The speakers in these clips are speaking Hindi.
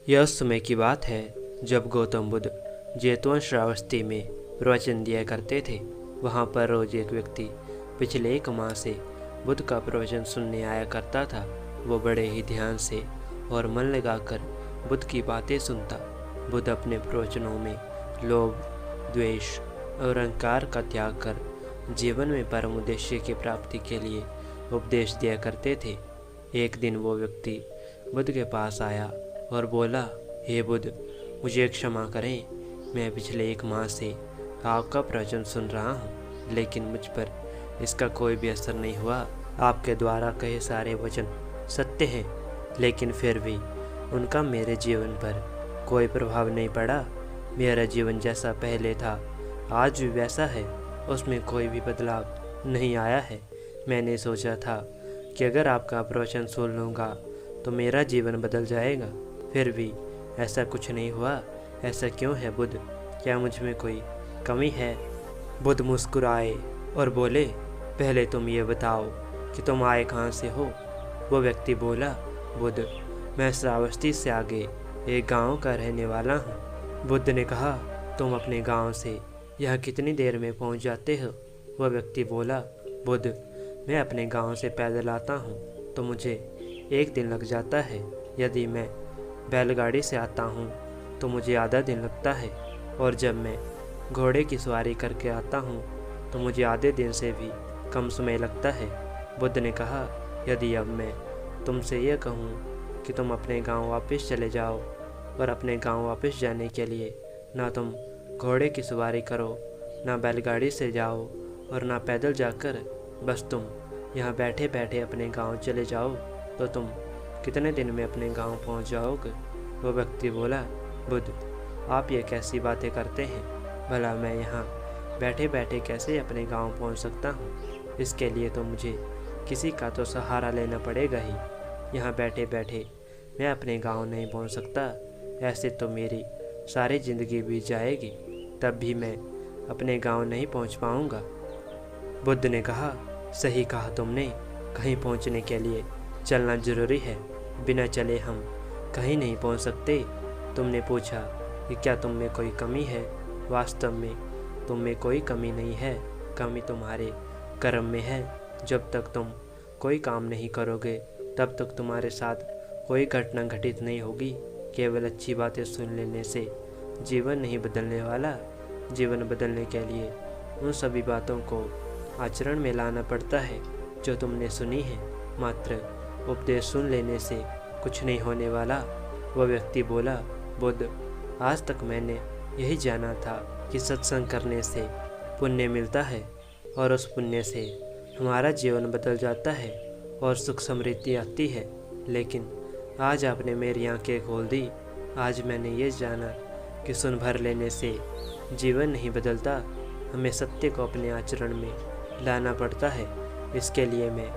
यह उस समय की बात है जब गौतम बुद्ध जैतवन श्रावस्ती में प्रवचन दिया करते थे। वहाँ पर रोज एक व्यक्ति पिछले 1 माह से बुद्ध का प्रवचन सुनने आया करता था। वो बड़े ही ध्यान से और मन लगाकर बुद्ध की बातें सुनता। बुद्ध अपने प्रवचनों में लोभ, द्वेष और अहंकार का त्याग कर जीवन में परम उद्देश्य की प्राप्ति के लिए उपदेश दिया करते थे। एक दिन वो व्यक्ति बुद्ध के पास आया और बोला, हे बुद्ध, मुझे क्षमा करें। मैं पिछले 1 माह से आपका प्रवचन सुन रहा हूँ, लेकिन मुझ पर इसका कोई भी असर नहीं हुआ। आपके द्वारा कहे सारे वचन सत्य हैं, लेकिन फिर भी उनका मेरे जीवन पर कोई प्रभाव नहीं पड़ा। मेरा जीवन जैसा पहले था आज भी वैसा है, उसमें कोई भी बदलाव नहीं आया है। मैंने सोचा था कि अगर आपका प्रवचन सुन लूँगा तो मेरा जीवन बदल जाएगा, फिर भी ऐसा कुछ नहीं हुआ। ऐसा क्यों है बुद्ध? क्या मुझ में कोई कमी है? बुद्ध मुस्कुराए और बोले, पहले तुम ये बताओ कि तुम आए कहाँ से हो? वो व्यक्ति बोला, बुद्ध, मैं श्रावस्ती से आगे एक गांव का रहने वाला हूँ। बुद्ध ने कहा, तुम अपने गांव से यहाँ कितनी देर में पहुँच जाते हो? वह व्यक्ति बोला, बुद्ध, मैं अपने गांव से पैदल आता हूँ तो मुझे 1 दिन लग जाता है। यदि मैं बैलगाड़ी से आता हूँ तो मुझे आधा दिन लगता है, और जब मैं घोड़े की सवारी करके आता हूँ तो मुझे आधे दिन से भी कम समय लगता है। बुद्ध ने कहा, यदि अब मैं तुमसे यह कहूँ कि तुम अपने गांव वापस चले जाओ, और अपने गांव वापस जाने के लिए ना तुम घोड़े की सवारी करो, ना बैलगाड़ी से जाओ, और ना पैदल जाकर बस तुम यहाँ बैठे बैठे अपने गांव चले जाओ, तो तुम कितने दिन में अपने गांव पहुँच जाओगे? वो व्यक्ति बोला, बुद्ध, आप ये कैसी बातें करते हैं? भला मैं यहाँ बैठे बैठे कैसे अपने गांव पहुँच सकता हूँ? इसके लिए तो मुझे किसी का तो सहारा लेना पड़ेगा ही। यहाँ बैठे बैठे मैं अपने गांव नहीं पहुँच सकता। ऐसे तो मेरी सारी ज़िंदगी बीत जाएगी, तब भी मैं अपने गांव नहीं पहुँच पाऊँगा। बुद्ध ने कहा, सही कहा तुमने। कहीं पहुँचने के लिए चलना ज़रूरी है, बिना चले हम कहीं नहीं पहुँच सकते। तुमने पूछा कि क्या तुम में कोई कमी है? वास्तव में तुम में कोई कमी नहीं है, कमी तुम्हारे कर्म में है। जब तक तुम कोई काम नहीं करोगे तब तक तुम्हारे साथ कोई घटना घटित नहीं होगी। केवल अच्छी बातें सुन लेने से जीवन नहीं बदलने वाला। जीवन बदलने के लिए उन सभी बातों को आचरण में लाना पड़ता है जो तुमने सुनी है। मात्र उपदेश सुन लेने से कुछ नहीं होने वाला। वह व्यक्ति बोला, बुद्ध, आज तक मैंने यही जाना था कि सत्संग करने से पुण्य मिलता है, और उस पुण्य से हमारा जीवन बदल जाता है और सुख समृद्धि आती है। लेकिन आज आपने मेरी आंखें खोल दी। आज मैंने ये जाना कि सुन भर लेने से जीवन नहीं बदलता, हमें सत्य को अपने आचरण में लाना पड़ता है। इसके लिए मैं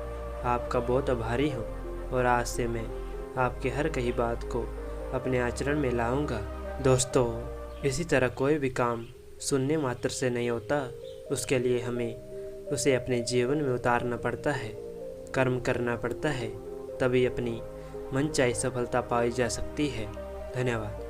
आपका बहुत आभारी हूँ, और आज से मैं आपके हर कही बात को अपने आचरण में लाऊंगा। दोस्तों, इसी तरह कोई भी काम सुनने मात्र से नहीं होता, उसके लिए हमें उसे अपने जीवन में उतारना पड़ता है, कर्म करना पड़ता है, तभी अपनी मनचाही सफलता पाई जा सकती है। धन्यवाद।